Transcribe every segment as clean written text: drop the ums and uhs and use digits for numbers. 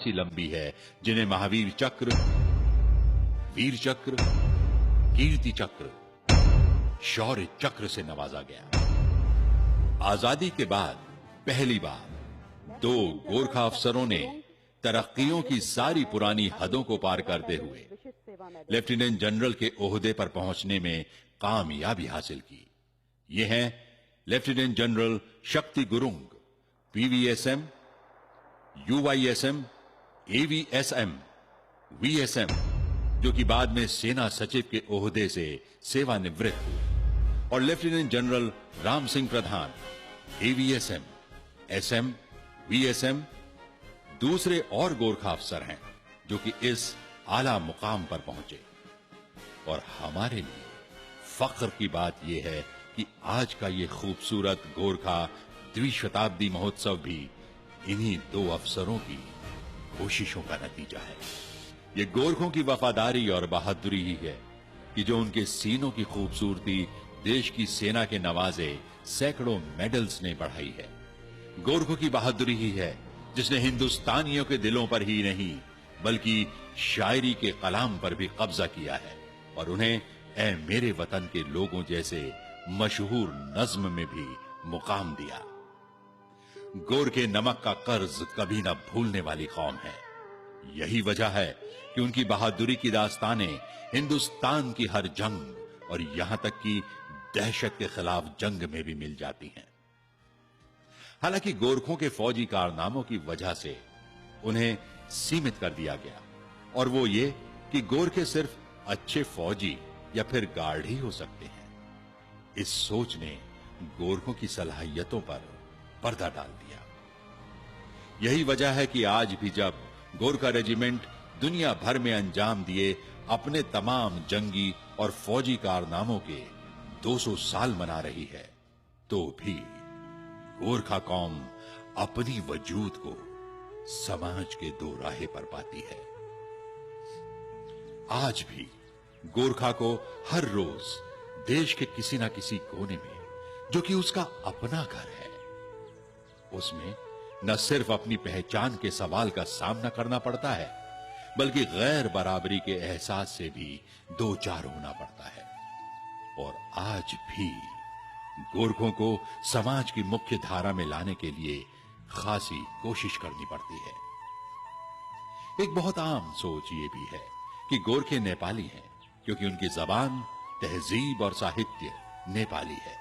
खासी लंबी है, जिन्हें महावीर चक्र, वीर चक्र, कीर्ति चक्र, शौर्य चक्र से नवाजा गया। आजादी के बाद पहली बार 2 गोरखा अफसरों ने तरक्कियों की सारी पुरानी हदों को पार करते हुए लेफ्टिनेंट जनरल के ओहदे पर पहुंचने में कामयाबी हासिल की। ये हैं लेफ्टिनेंट जनरल शक्ति गुरुंग, पीवीएसएम, यूवाईएसएम, एवीएसएम, वीएसएम, जो कि बाद में सेना सचिव के ओहदे से सेवानिवृत्त हुए, और लेफ्टिनेंट जनरल राम सिंह प्रधान, एवीएसएम, एसएम, वीएसएम, दूसरे और गोरखा अफसर हैं जो कि इस आला मुकाम पर पहुंचे। और हमारे लिए फख्र की बात यह है कि आज का ये खूबसूरत गोरखा द्विशताब्दी महोत्सव भी इन्हीं 2 अफसरों की कोशिशों का नतीजा है। ये गोरखों की वफादारी और बहादुरी ही है कि जो उनके सीनों की खूबसूरती देश की सेना के नवाजे सैकड़ों मेडल्स ने बढ़ाई है। गोरखों की बहादुरी ही है जिसने हिंदुस्तानियों के दिलों पर ही नहीं बल्कि शायरी के कलाम पर भी कब्जा किया है और उन्हें ऐ मेरे वतन के लोगों जैसे मशहूर नज्म में भी मुकाम दिया। गोरखे नमक का कर्ज कभी न भूलने वाली कौम है। यही वजह है कि उनकी बहादुरी की दास्तानें हिंदुस्तान की हर जंग और यहां तक कि दहशत के खिलाफ जंग में भी मिल जाती हैं। हालांकि गोरखों के फौजी कारनामों की वजह से उन्हें सीमित कर दिया गया और वो ये कि गोरखे सिर्फ अच्छे फौजी या फिर गार्ड ही हो सकते हैं। इस सोच ने गोरखों की सलाहियतों पर पर्दा डाल दिया। यही वजह है कि आज भी जब गोरखा रेजिमेंट दुनिया भर में अंजाम दिए अपने तमाम जंगी और फौजी कारनामों के 200 साल मना रही है, तो भी गोरखा कौम अपनी वजूद को समाज के दोराहे पर पाती है। आज भी गोरखा को हर रोज देश के किसी ना किसी कोने में, जो कि उसका अपना घर है, उसमें न सिर्फ अपनी पहचान के सवाल का सामना करना पड़ता है बल्कि गैर बराबरी के एहसास से भी दो चार होना पड़ता है। और आज भी गोरखों को समाज की मुख्य धारा में लाने के लिए खासी कोशिश करनी पड़ती है। एक बहुत आम सोच ये भी है कि गोरखे नेपाली हैं क्योंकि उनकी जबान, तहजीब और साहित्य नेपाली है।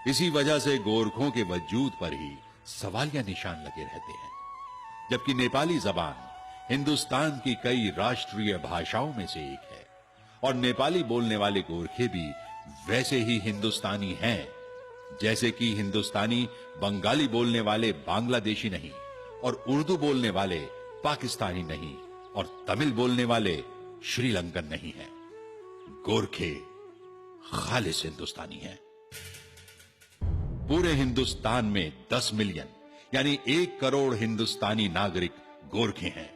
इसी वजह से गोरखों के वजूद पर ही सवालिया निशान लगे रहते हैं, जबकि नेपाली जबान हिंदुस्तान की कई राष्ट्रीय भाषाओं में से एक है और नेपाली बोलने वाले गोरखे भी वैसे ही हिंदुस्तानी हैं जैसे कि हिंदुस्तानी बंगाली बोलने वाले बांग्लादेशी नहीं और उर्दू बोलने वाले पाकिस्तानी नहीं और तमिल बोलने वाले श्रीलंकन नहीं हैं। गोरखे खालिस हिंदुस्तानी हैं। पूरे हिंदुस्तान में 10 मिलियन यानी 1 करोड़ हिंदुस्तानी नागरिक गोरखे हैं।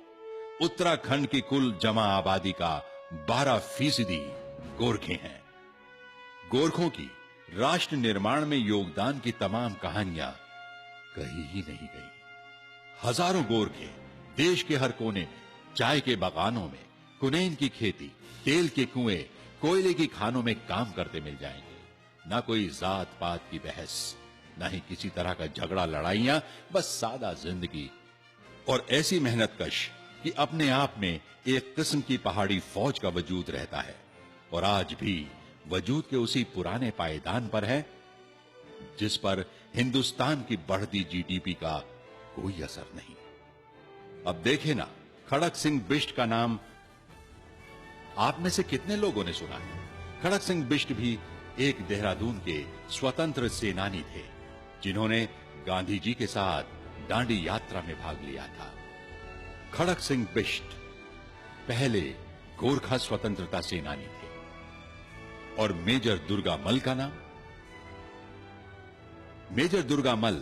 उत्तराखंड की कुल जमा आबादी का 12% गोरखे हैं। गोरखों की राष्ट्र निर्माण में योगदान की तमाम कहानियां कही ही नहीं गई। हजारों गोरखे देश के हर कोने में, चाय के बागानों में, कुनैन की खेती, तेल के कुएं, कोयले की खानों में काम करते मिल जाएंगे। ना कोई जात पात की बहस, ना ही किसी तरह का झगड़ा लड़ाइयां, बस सादा जिंदगी और ऐसी मेहनतकश कि अपने आप में एक किस्म की पहाड़ी फौज का वजूद रहता है और आज भी वजूद के उसी पुराने पायदान पर है जिस पर हिंदुस्तान की बढ़ती जीडीपी का कोई असर नहीं। अब देखें ना, खड़क सिंह बिष्ट का नाम आप में से कितने लोगों ने सुना है? खड़क सिंह बिष्ट भी एक देहरादून के स्वतंत्र सेनानी थे जिन्होंने गांधी जी के साथ दांडी यात्रा में भाग लिया था। खड़क सिंह बिष्ट पहले गोरखा स्वतंत्रता सेनानी थे। और मेजर दुर्गामल का नाम? मेजर दुर्गामल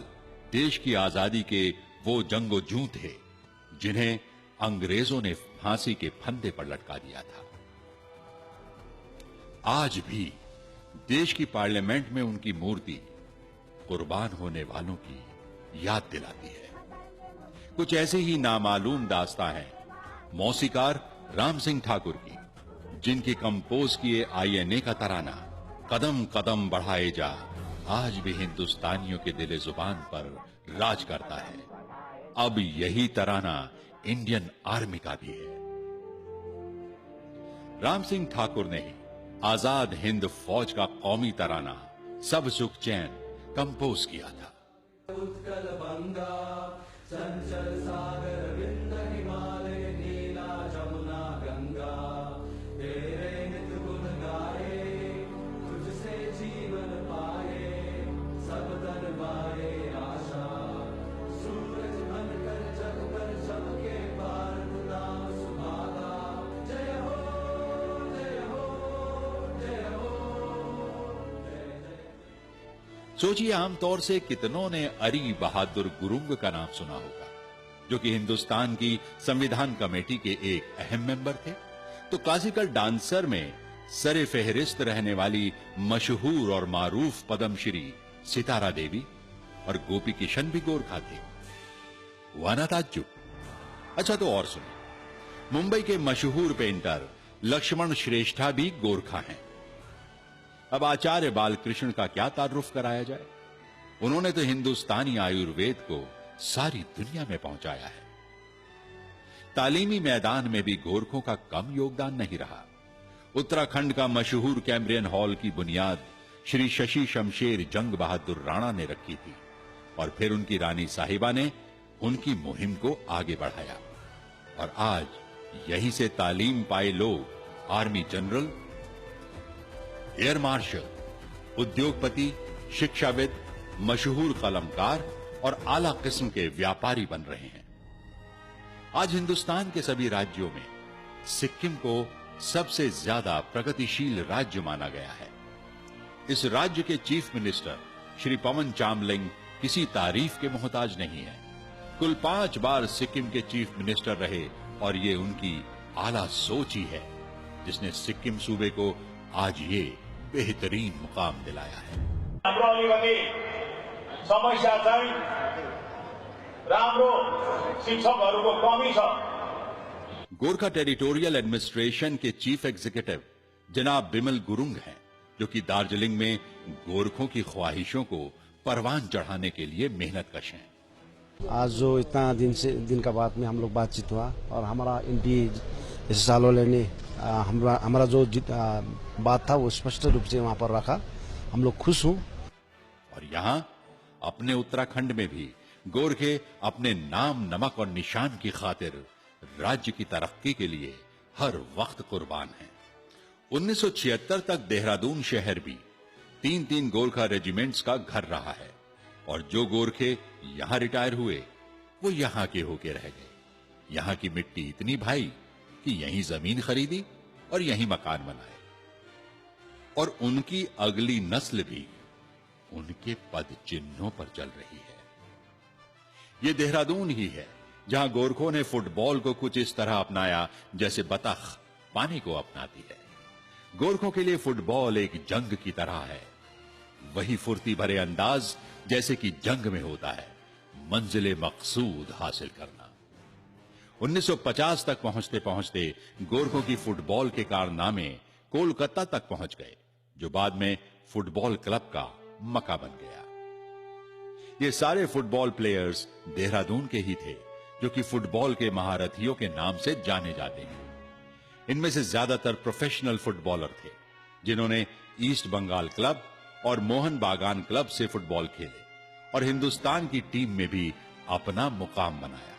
देश की आजादी के वो जंगोजू थे जिन्हें अंग्रेजों ने फांसी के फंदे पर लटका दिया था। आज भी देश की पार्लियामेंट में उनकी मूर्ति कुर्बान होने वालों की याद दिलाती है। कुछ ऐसे ही नामालूम दास्तां हैं मौसीकार राम सिंह ठाकुर की, जिनकी कंपोज किए आईएनए का तराना कदम कदम बढ़ाए जा आज भी हिंदुस्तानियों के दिले जुबान पर राज करता है। अब यही तराना इंडियन आर्मी का भी है। राम सिंह ठाकुर ने ही आजाद हिंद फौज का कौमी तराना सब सुख चैन कंपोज किया था। उत्कल बंगा चंचल सागर विंद हिमालय नीला जमुना गंगा, तेरे नित गुण गाए तुझसे जीवन पाए, सब तन मारे आशा सूरज बनकर जग पर चमके भारत नाम सुभागा। जय हो जय हो जय हो जय जय। सोचिए, आमतौर से कितनों ने अरी बहादुर गुरुंग का नाम सुना होगा, जो कि हिंदुस्तान की संविधान कमेटी के एक अहम मेंबर थे। तो क्लासिकल डांसर में सरे फेहरिस्त रहने वाली मशहूर और मारूफ पद्मश्री सितारा देवी और गोपी किशन भी गोरखा थे। हुआ ना ताज्जुब? अच्छा, तो और सुनिए, मुंबई के मशहूर पेंटर लक्ष्मण श्रेष्ठा भी गोरखा हैं। अब आचार्य बालकृष्ण का क्या तारुफ कराया जाए। उन्होंने तो हिंदुस्तानी आयुर्वेद को सारी दुनिया में पहुंचाया है। तालीमी मैदान में भी गोरखों का कम योगदान नहीं रहा। उत्तराखंड का मशहूर कैम्ब्रियन हॉल की बुनियाद श्री शशि शमशेर जंग बहादुर राणा ने रखी थी, और फिर उनकी रानी साहिबा ने उनकी मुहिम को आगे बढ़ाया, और आज यहीं से तालीम पाए लोग आर्मी जनरल, एयर मार्शल, उद्योगपति, शिक्षाविद, मशहूर कलमकार और आला किस्म के व्यापारी बन रहे हैं। आज हिंदुस्तान के सभी राज्यों में सिक्किम को सबसे ज्यादा प्रगतिशील राज्य माना गया है। इस राज्य के चीफ मिनिस्टर श्री पवन चामलिंग किसी तारीफ के मोहताज नहीं है। कुल 5 बार सिक्किम के चीफ मिनिस्टर रहे, और ये उनकी आला सोच ही है जिसने सिक्किम सूबे को आज ये बेहतरीन मुकाम दिलाया है। समस्या चाहिँ राम्रो शिक्षकहरूको कमी छ। गोरखा टेरिटोरियल एडमिनिस्ट्रेशन के चीफ एग्जीक्यूटिव जनाब बिमल गुरुंग हैं, जो कि दार्जिलिंग में गोरखों की ख्वाहिशों को परवान चढ़ाने के लिए मेहनतकश हैं। आज जो इतना दिन का बाद में हम लोग बातचीत हुआ, और हमारा एमपी जैसे सालोले ने हमारा जो बात था वो स्पष्ट रूप से वहां पर रखा। हम लोग खुश हूं। और यहां अपने उत्तराखंड में भी गोरखे अपने नाम, नमक और निशान की खातिर राज्य की तरक्की के लिए हर वक्त कुर्बान हैं। 1976 तक देहरादून शहर भी 3-3 गोरखा रेजिमेंट्स का घर रहा है, और जो गोरखे यहां रिटायर हुए वो यहां के होके रह गए। यहां की मिट्टी इतनी भाई कि यहीं जमीन खरीदी और यहीं मकान बनाए, और उनकी अगली नस्ल भी उनके पद चिन्हों पर चल रही है। ये देहरादून ही है जहां गोरखों ने फुटबॉल को कुछ इस तरह अपनाया जैसे बतख पानी को अपनाती है। गोरखों के लिए फुटबॉल एक जंग की तरह है, वही फुर्ती भरे अंदाज जैसे कि जंग में होता है, मंजिले मकसूद हासिल करना। 1950 तक पहुंचते पहुंचते गोरखों की फुटबॉल के कारनामे कोलकाता तक पहुंच गए, जो बाद में फुटबॉल क्लब का मक्का बन गया। ये सारे फुटबॉल प्लेयर्स देहरादून के ही थे, जो कि फुटबॉल के महारथियों के नाम से जाने जाते हैं। इनमें से ज्यादातर प्रोफेशनल फुटबॉलर थे, जिन्होंने ईस्ट बंगाल क्लब और मोहन बागान क्लब से फुटबॉल खेले, और हिंदुस्तान की टीम में भी अपना मुकाम बनाया।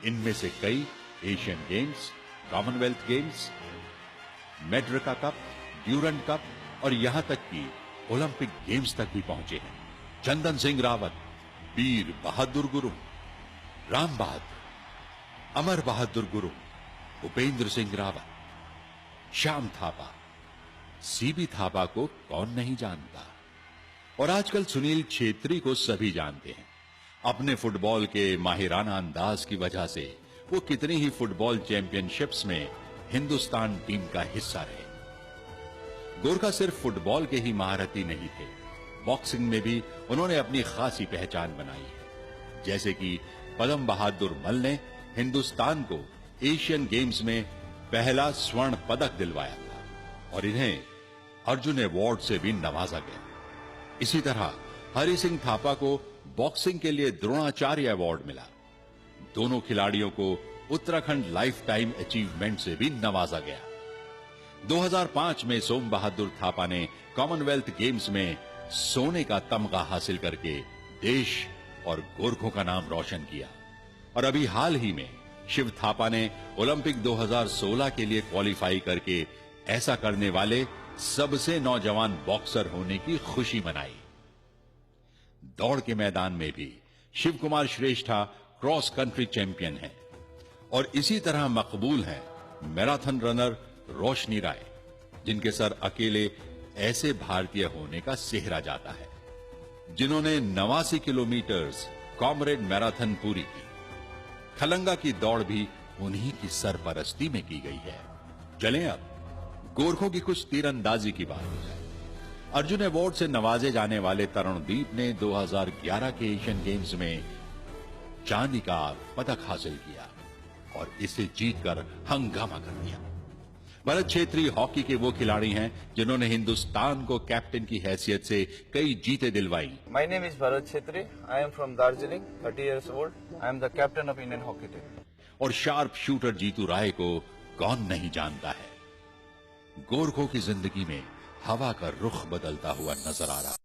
इनमें से कई Asian Games, Commonwealth Games, Merdeka Cup, Durand Cup और यहां तक कि ओलंपिक गेम्स तक भी पहुंचे हैं। चंदन सिंह रावत, वीर बहादुर गुरुंग, राम बहादुर, अमर बहादुर गुरुंग, उपेंद्र सिंह रावत, श्याम थापा, सीबी थापा को कौन नहीं जानता, और आजकल सुनील छेत्री को सभी जानते हैं। अपने फुटबॉल के माहिराना अंदाज की वजह से वो कितनी ही फुटबॉल चैंपियनशिप्स में हिंदुस्तान टीम का हिस्सा रहे। गोरखा सिर्फ फुटबॉल के ही महारथी नहीं थे, बॉक्सिंग में भी उन्होंने अपनी खासी पहचान बनाई है। जैसे कि पदम बहादुर मल ने हिंदुस्तान को एशियन गेम्स में पहला स्वर्ण पदक दिलवाया था और इन्हें अर्जुन अवार्ड से भी नवाजा गया। इसी तरह हरि सिंह थापा को बॉक्सिंग के लिए द्रोणाचार्य अवार्ड मिला। दोनों खिलाड़ियों को उत्तराखंड लाइफ टाइम अचीवमेंट से भी नवाजा गया। 2005 में सोम बहादुर थापा ने कॉमनवेल्थ गेम्स में सोने का तमगा हासिल करके देश और गोरखों का नाम रोशन किया और अभी हाल ही में शिव थापा ने ओलंपिक 2016 के लिए क्वालिफाई करके ऐसा करने वाले सबसे नौजवान बॉक्सर होने की खुशी मनाई। दौड़ के मैदान में भी शिव कुमार श्रेष्ठा क्रॉस कंट्री चैंपियन हैं और इसी तरह मकबूल हैं मैराथन रनर रोशनी राय, जिनके सर अकेले ऐसे भारतीय होने का सेहरा जाता है जिन्होंने 89 किलोमीटर कॉमरेड मैराथन पूरी की। खलंगा की दौड़ भी उन्हीं की सरपरस्ती में की गई है। चलें अब गोरखों की कुछ तीरंदाजी की बात हो जाए। अर्जुन अवार्ड से नवाजे जाने वाले तरुणदीप ने 2011 के एशियन गेम्स में चांदी का पदक हासिल किया और इसे जीतकर हंगामा कर दिया। भरत छेत्री हॉकी के वो खिलाड़ी हैं जिन्होंने हिंदुस्तान को कैप्टन की हैसियत से कई जीतें दिलवाई। My name is Bharat Chhetri. I am from Darjeeling, 30 years old. I am the captain of Indian hockey team. और शार्प शूटर जीतू राय को कौन नहीं जानता है। गोरखों की जिंदगी में हवा का रुख बदलता हुआ नजर आ रहा।